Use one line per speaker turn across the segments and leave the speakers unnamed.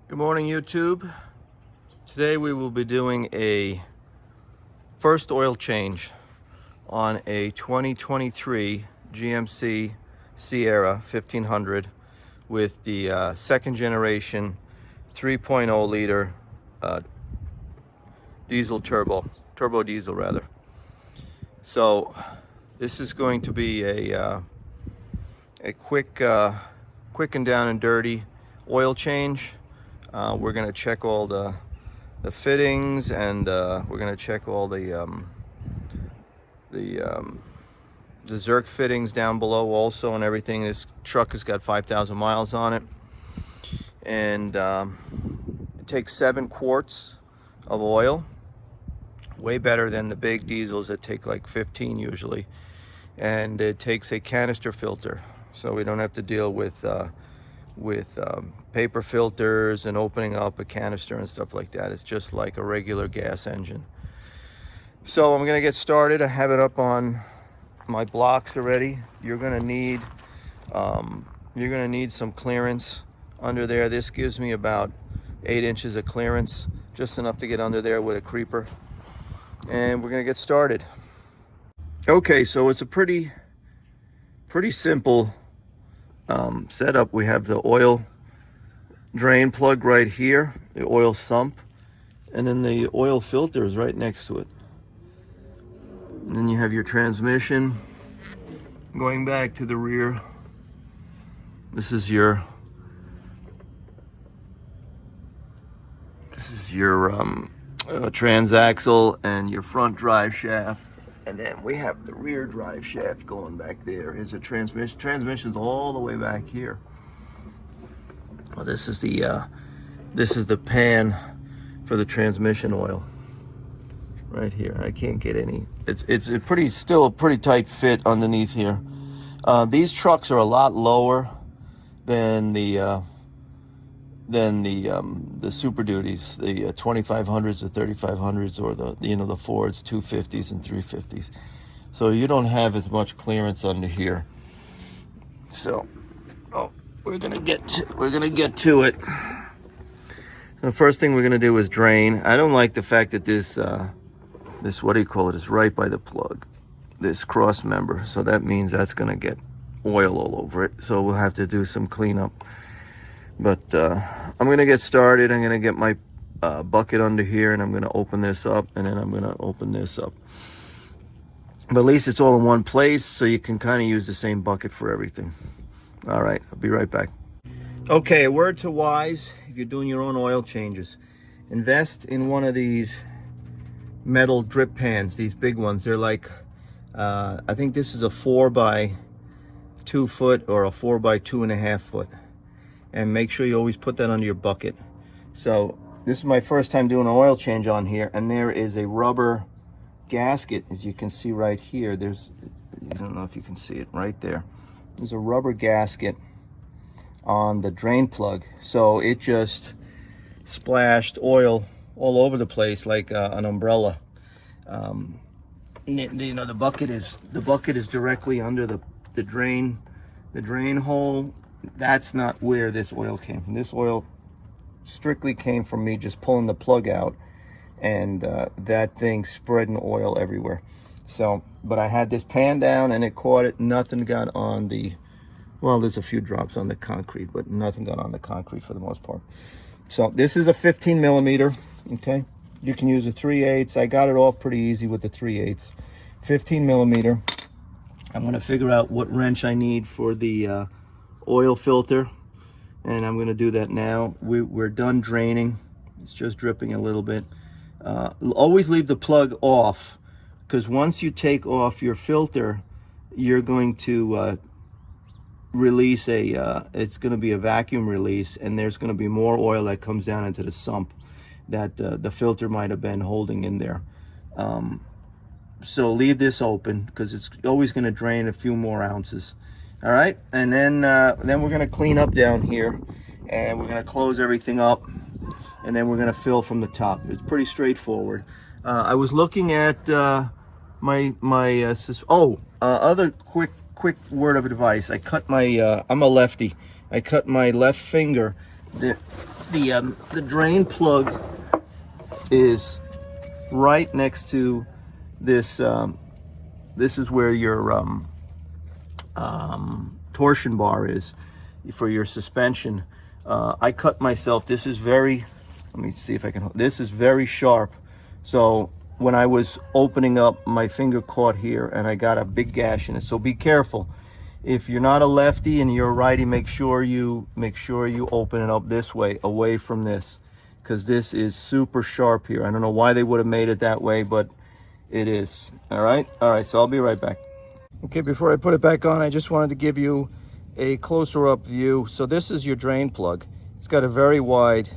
Good morning, YouTube. Today we will be doing a first oil change on a 2023 GMC Sierra 1500 with the second generation 3.0 liter diesel turbo diesel rather. So this is going to be a quick and down and dirty oil change. We're going to check all the fittings, and we're going to check all the Zerk fittings down below also and everything. This truck has got 5,000 miles on it, and it takes 7 quarts of oil, way better than the big diesels that take like 15 usually. And it takes a canister filter, so we don't have to deal with paper filters and opening up a canister and stuff like that. It's just like a regular gas engine. So I'm gonna get started. I have it up on my blocks already. You're gonna need some clearance under there. This gives me about 8 inches of clearance, just enough to get under there with a creeper. And we're gonna get started. Okay, so it's a pretty simple setup. We have the oil drain plug right here, the oil sump, and then the oil filter is right next to it. And then you have your transmission going back to the rear. This is your transaxle and your front drive shaft. And then we have the rear drive shaft going back there. Here's a transmission. Transmission's all the way back here. Well, this is the pan for the transmission oil right here. I can't get any. It's still a pretty tight fit underneath here. These trucks are a lot lower than the Super Duties, the 2500s, the 3500s, or the Fords 250s and 350s. So you don't have as much clearance under here. So, we're gonna get to it. The first thing we're gonna do is drain. I don't like the fact that this what do you call it, is right by the plug, this cross member. So that means that's gonna get oil all over it. So we'll have to do some cleanup. But I'm gonna get started. I'm gonna get my bucket under here, and I'm gonna open this up, and then I'm gonna open this up. But at least it's all in one place, so you can kind of use the same bucket for everything. All right, I'll be right back. Okay, a word to wise, if you're doing your own oil changes, invest in one of these metal drip pans, these big ones. They're like, I think this is a 4 by 2 foot or a 4 by 2.5 foot. And make sure you always put that under your bucket. So this is my first time doing an oil change on here, and there is a rubber gasket, as you can see right here. I don't know if you can see it right there. There's a rubber gasket on the drain plug, so it just splashed oil all over the place like an umbrella. The bucket is directly under the drain hole. That's not where this oil came from. This oil strictly came from me just pulling the plug out, and that thing spreading oil everywhere. So, but I had this pan down and it caught it. Nothing got on there's a few drops on the concrete, but nothing got on the concrete for the most part. So this is a 15 millimeter, okay? You can use a 3/8. I got it off pretty easy with the 3/8. 15 millimeter. I'm gonna figure out what wrench I need for the oil filter, and I'm gonna do that now. We're done draining. It's just dripping a little bit. Always leave the plug off, because once you take off your filter, you're going to release it's going to be a vacuum release, and there's going to be more oil that comes down into the sump that the filter might have been holding in there. So leave this open, because it's always going to drain a few more ounces. All right, and then we're going to clean up down here, and we're going to close everything up, and then we're going to fill from the top. It's pretty straightforward. I was looking at other quick word of advice. I cut my I'm a lefty. I cut my left finger The drain plug is right next to this. This is where your torsion bar is for your suspension. I cut myself. This is very, let me see if I can, this is very sharp. So when I was opening up, my finger caught here and I got a big gash in it. So be careful. If you're not a lefty and you're a righty, make sure you open it up this way, away from this, because this is super sharp here. I don't know why they would have made it that way, but it is. All right, so I'll be right back. Okay, before I put it back on, I just wanted to give you a closer up view. So this is your drain plug. It's got a very wide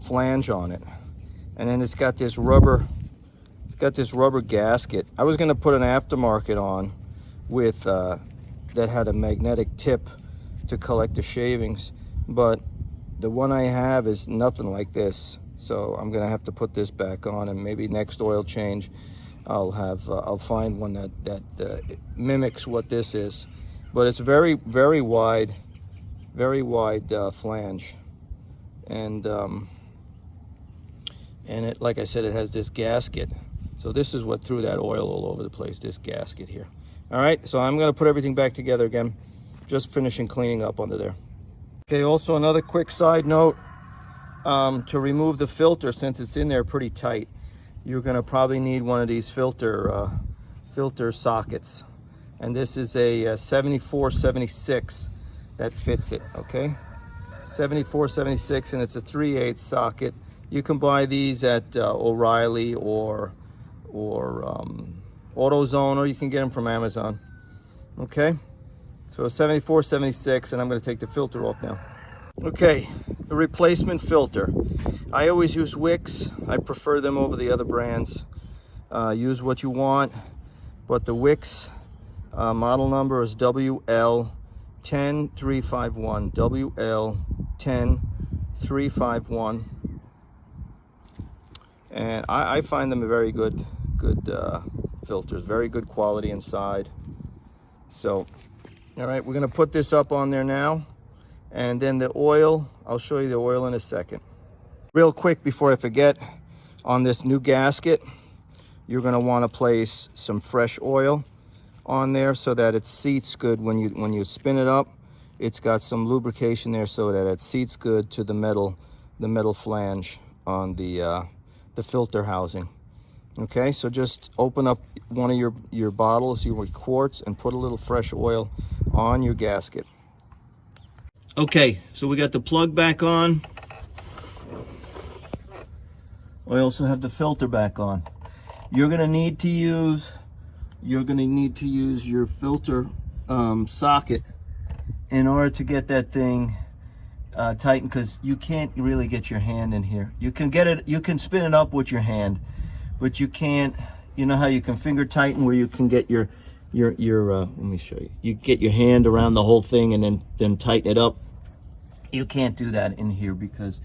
flange on it, and then it's got this rubber gasket. I was going to put an aftermarket on with that had a magnetic tip to collect the shavings, but the one I have is nothing like this. So I'm going to have to put this back on, and maybe next oil change I'll find one that mimics what this is. But it's very wide flange, and it, like I said, it has this gasket. So this is what threw that oil all over the place, this gasket here. All right, so I'm going to put everything back together again, just finishing cleaning up under there. Okay, also another quick side note, to remove the filter, since it's in there pretty tight, you're going to probably need one of these filter sockets, and this is a 7476 that fits it. Okay, 7476, and it's a 3/8 socket. You can buy these at O'Reilly or AutoZone, or you can get them from Amazon. Okay, so 7476, and I'm going to take the filter off now. Okay, the replacement filter. I always use Wicks. I prefer them over the other brands. Use what you want, but the Wicks model number is WL10351. WL10351, and I find them a very good filters, very good quality inside. So, all right, we're going to put this up on there now, and then the oil, I'll show you the oil in a second. Real quick before I forget, on this new gasket, you're going to want to place some fresh oil on there so that it seats good when you spin it up. It's got some lubrication there so that it seats good to the metal flange on the filter housing. Okay, so just open up one of your bottles, your quarts, and put a little fresh oil on your gasket. Okay, so we got the plug back on. I also have the filter back on. You're gonna need to use your filter socket in order to get that thing tightened, because you can't really get your hand in here. You can get it, you can spin it up with your hand, but you can't. You know how you can finger tighten, where you can get your let me show you. You get your hand around the whole thing and then tighten it up. You can't do that in here because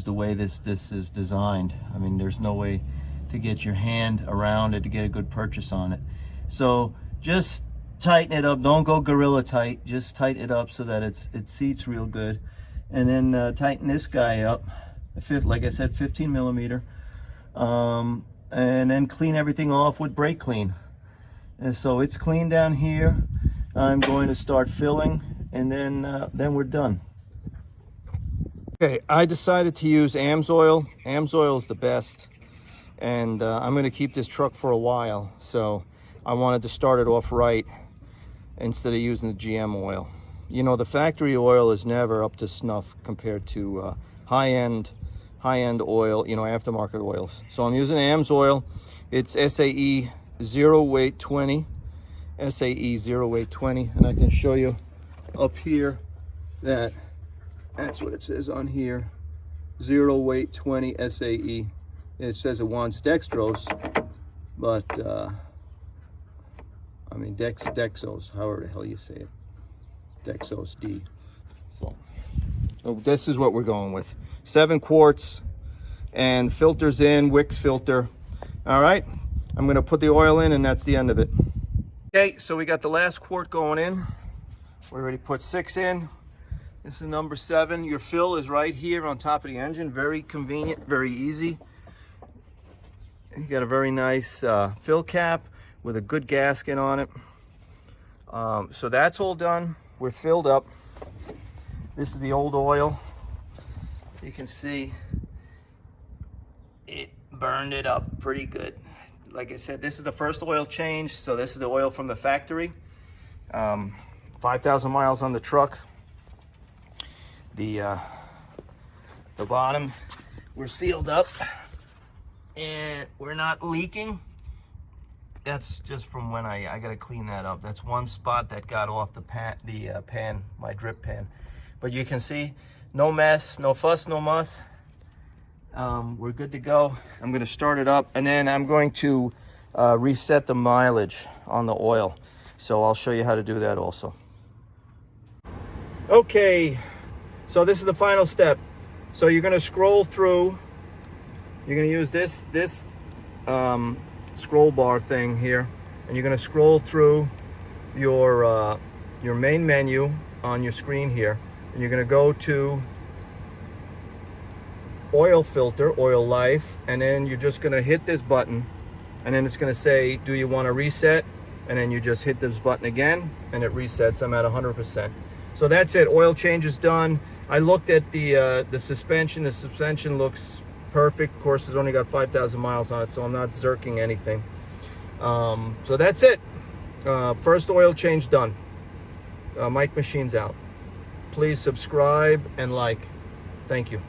the way this is designed. I mean, there's no way to get your hand around it to get a good purchase on it. So just tighten it up. Don't go gorilla tight. Just tighten it up so that it seats real good, and then tighten this guy up. Like I said, 15 millimeter. And then clean everything off with brake clean. And so it's clean down here. I'm going to start filling, and then we're done. Okay, I decided to use AMSOIL. AMSOIL is the best, and I'm going to keep this truck for a while, so I wanted to start it off right instead of using the GM oil. You know, the factory oil is never up to snuff compared to high-end oil, you know, aftermarket oils. So I'm using AMSOIL. It's SAE 0820, SAE 0820, and I can show you up here that that's what it says on here, 0820 SAE. It says it wants dextrose, but I mean Dexos, however the hell you say it, Dexos D. So this is what we're going with. 7 quarts and filters in, Wicks filter. All right, I'm gonna put the oil in, and that's the end of it. Okay, so we got the last quart going in. We already put 6 in. This is number 7. Your fill is right here on top of the engine. Very convenient, very easy. You got a very nice fill cap with a good gasket on it. So that's all done. We're filled up. This is the old oil. You can see it burned it up pretty good. Like I said, this is the first oil change, so this is the oil from the factory. 5,000 miles on the truck. The bottom, we're sealed up and we're not leaking. That's just from when I gotta clean that up. That's one spot that got off the pan, my drip pan. But you can see, no mess, no fuss, no muss. We're good to go. I'm gonna start it up, and then I'm going to reset the mileage on the oil. So I'll show you how to do that also. Okay, so this is the final step. So you're gonna scroll through. You're gonna use this scroll bar thing here, and you're gonna scroll through your main menu on your screen here, and you're gonna go to oil filter, oil life, and then you're just gonna hit this button, and then it's gonna say, do you want to reset? And then you just hit this button again, and it resets. I'm at 100%. So that's it. Oil change is done. I looked at the suspension. The suspension looks perfect. Of course, it's only got 5,000 miles on it, so I'm not zerking anything. So that's it. First oil change done. Mike Machine's out. Please subscribe and like. Thank you.